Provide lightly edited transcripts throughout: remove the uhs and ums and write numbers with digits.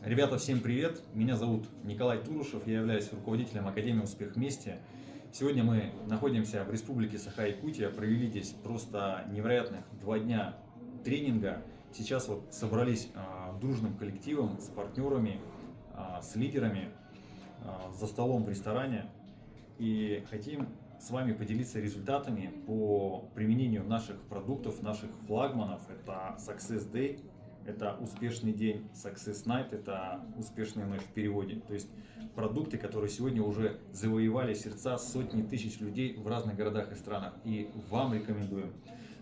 Ребята, всем привет! Меня зовут Николай Турушев, я являюсь руководителем Академии «Успех вместе». Сегодня мы находимся в Республике Саха-Якутия, провели здесь просто невероятных 2 дня тренинга. Сейчас вот собрались дружным коллективом с партнерами, с лидерами за столом в ресторане и хотим с вами поделиться результатами по применению наших продуктов, наших флагманов. Это Success Day, это успешный день, Success Night, это успешный ночь в переводе. То есть продукты, которые сегодня уже завоевали сердца сотни тысяч людей в разных городах и странах. И вам рекомендуем.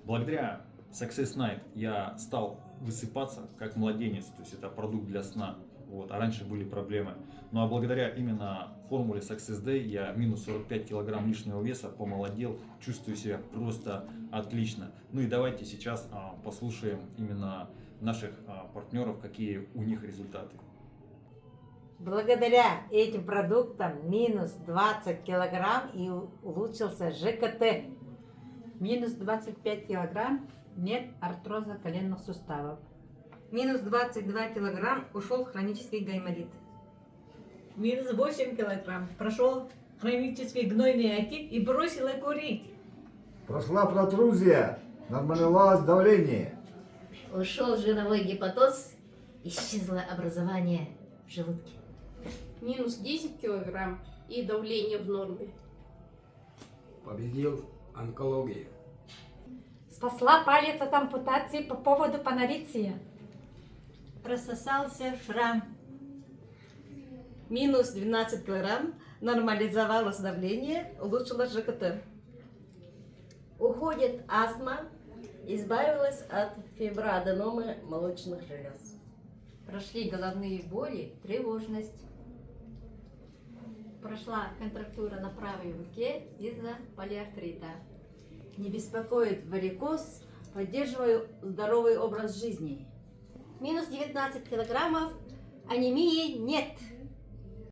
Благодаря Success Night я стал высыпаться как младенец, то есть это продукт для сна. Вот, а раньше были проблемы. Ну а благодаря именно формуле Success Day я минус 45 килограмм лишнего веса, помолодел, чувствую себя просто отлично. Ну и давайте сейчас послушаем именно наших партнеров, какие у них результаты. Благодаря этим продуктам минус 20 килограмм и улучшился ЖКТ. Минус 25 килограмм, нет артроза коленных суставов. Минус 22 килограмм, ушел хронический гайморит. Минус 8 килограмм, прошел хронический гнойный отит и бросила курить. Прошла протрузия, нормализовалось давление. Ушел жировой гепатоз, исчезло образование в желудке. Минус 10 килограмм и давление в норме. Победил онкологию. Спасла палец от ампутации по поводу панорексии. Рассосался шрам. Минус 12 килограмм, нормализовалось давление, улучшилось ЖКТ. Уходит астма, избавилась от фиброаденомы молочных желез. Прошли головные боли, тревожность. Прошла контрактура на правой руке из-за полиартрита. Не беспокоит варикоз, поддерживаю здоровый образ жизни. Минус 19 килограммов, анемии нет.